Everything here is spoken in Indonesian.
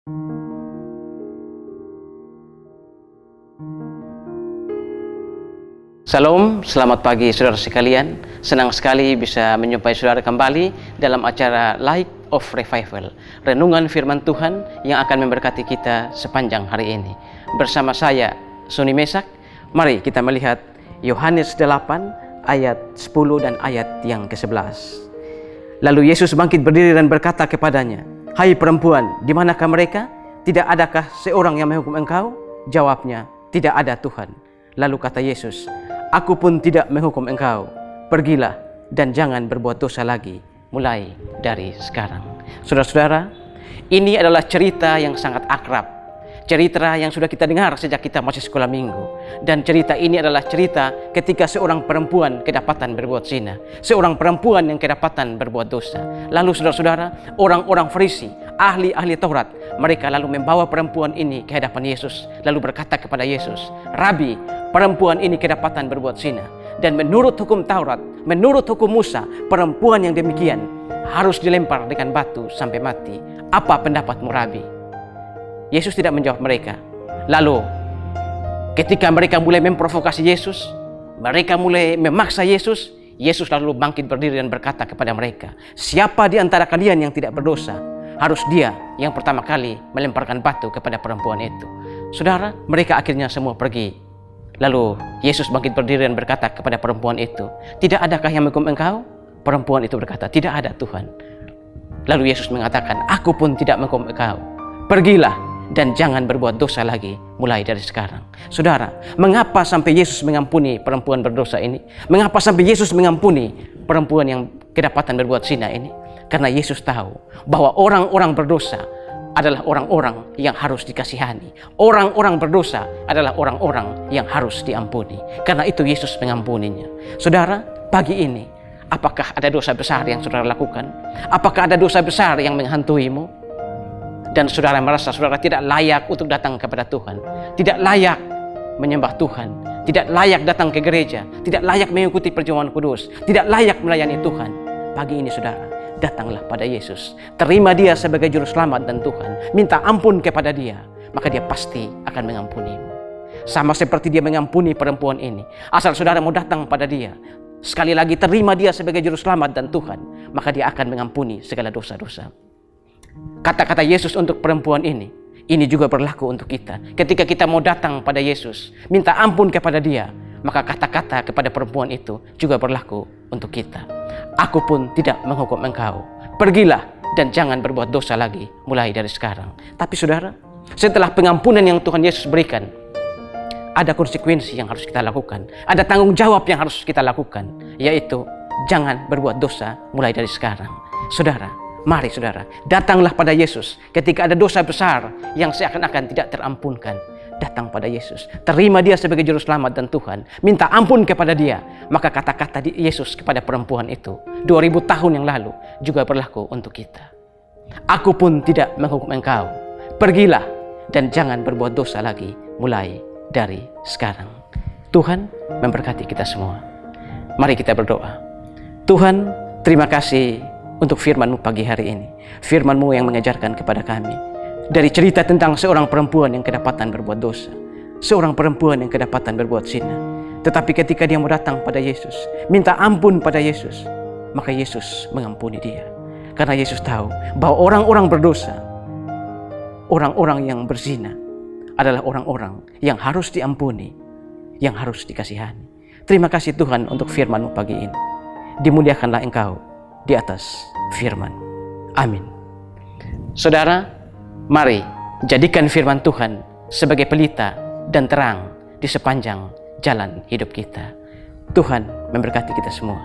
Salam, selamat pagi saudara sekalian. Senang sekali bisa menjumpai saudara kembali dalam acara Light of Revival, renungan firman Tuhan yang akan memberkati kita sepanjang hari ini. Bersama saya, Suni Mesak, mari kita melihat Yohanes 8 ayat 10 dan ayat yang ke-11. Lalu Yesus bangkit berdiri dan berkata kepadanya, "Hai perempuan, di manakah mereka? Tidak adakah seorang yang menghukum engkau?" Jawabnya, "Tidak ada Tuhan." Lalu kata Yesus, "Aku pun tidak menghukum engkau. Pergilah dan jangan berbuat dosa lagi mulai dari sekarang." Saudara-saudara, ini adalah cerita yang sangat akrab. Cerita yang sudah kita dengar sejak kita masih sekolah minggu. Dan cerita ini adalah cerita ketika seorang perempuan kedapatan berbuat zina. Seorang perempuan yang kedapatan berbuat dosa. Lalu saudara-saudara, orang-orang Farisi, ahli-ahli Taurat, mereka lalu membawa perempuan ini ke hadapan Yesus. Lalu berkata kepada Yesus, "Rabi, perempuan ini kedapatan berbuat zina. Dan menurut hukum Taurat, menurut hukum Musa, perempuan yang demikian harus dilempar dengan batu sampai mati. Apa pendapatmu, Rabi?" Yesus tidak menjawab mereka. Lalu ketika mereka mulai memprovokasi Yesus, mereka mulai memaksa Yesus, Yesus lalu bangkit berdiri dan berkata kepada mereka, "Siapa di antara kalian yang tidak berdosa, harus dia yang pertama kali melemparkan batu kepada perempuan itu." Saudara, mereka akhirnya semua pergi. Lalu Yesus bangkit berdiri dan berkata kepada perempuan itu, "Tidak adakah yang menghukum engkau?" Perempuan itu berkata, "Tidak ada Tuhan." Lalu Yesus mengatakan, "Aku pun tidak menghukum engkau. Pergilah dan jangan berbuat dosa lagi mulai dari sekarang." Saudara, mengapa sampai Yesus mengampuni perempuan berdosa ini? Mengapa sampai Yesus mengampuni perempuan yang kedapatan berbuat zina ini? Karena Yesus tahu bahwa orang-orang berdosa adalah orang-orang yang harus dikasihani. Orang-orang berdosa adalah orang-orang yang harus diampuni. Karena itu Yesus mengampuninya. Saudara, pagi ini, apakah ada dosa besar yang saudara lakukan? Apakah ada dosa besar yang menghantuimu? Dan saudara merasa saudara tidak layak untuk datang kepada Tuhan, tidak layak menyembah Tuhan, tidak layak datang ke gereja, tidak layak mengikuti perjamuan kudus, tidak layak melayani Tuhan. Pagi ini saudara, datanglah pada Yesus, terima dia sebagai juru selamat dan Tuhan, minta ampun kepada dia, maka dia pasti akan mengampunimu. Sama seperti dia mengampuni perempuan ini. Asal saudara mau datang pada dia, sekali lagi terima dia sebagai juru selamat dan Tuhan, maka dia akan mengampuni segala dosa-dosa. Kata-kata Yesus untuk perempuan ini juga berlaku untuk kita. Ketika kita mau datang pada Yesus, minta ampun kepada dia, maka kata-kata kepada perempuan itu juga berlaku untuk kita. "Aku pun tidak menghukum engkau. Pergilah dan jangan berbuat dosa lagi mulai dari sekarang." Tapi saudara, setelah pengampunan yang Tuhan Yesus berikan, ada konsekuensi yang harus kita lakukan. Ada tanggung jawab yang harus kita lakukan, yaitu jangan berbuat dosa mulai dari sekarang. Saudara, mari saudara, datanglah pada Yesus ketika ada dosa besar yang seakan-akan tidak terampunkan. Datang pada Yesus, terima dia sebagai juru selamat dan Tuhan, minta ampun kepada dia. Maka kata-kata Yesus kepada perempuan itu 2000 tahun yang lalu juga berlaku untuk kita. "Aku pun tidak menghukum engkau. Pergilah dan jangan berbuat dosa lagi mulai dari sekarang." Tuhan memberkati kita semua. Mari kita berdoa. Tuhan, terima kasih untuk firman-Mu pagi hari ini. Firman-Mu yang mengajarkan kepada kami dari cerita tentang seorang perempuan yang kedapatan berbuat dosa, seorang perempuan yang kedapatan berbuat zina. Tetapi ketika dia mau datang pada Yesus, minta ampun pada Yesus, maka Yesus mengampuni dia. Karena Yesus tahu bahwa orang-orang berdosa, orang-orang yang berzina adalah orang-orang yang harus diampuni, yang harus dikasihani. Terima kasih Tuhan untuk firman-Mu pagi ini. Dimuliakanlah Engkau di atas firman. Amin. Saudara, mari jadikan firman Tuhan sebagai pelita dan terang di sepanjang jalan hidup kita. Tuhan memberkati kita semua.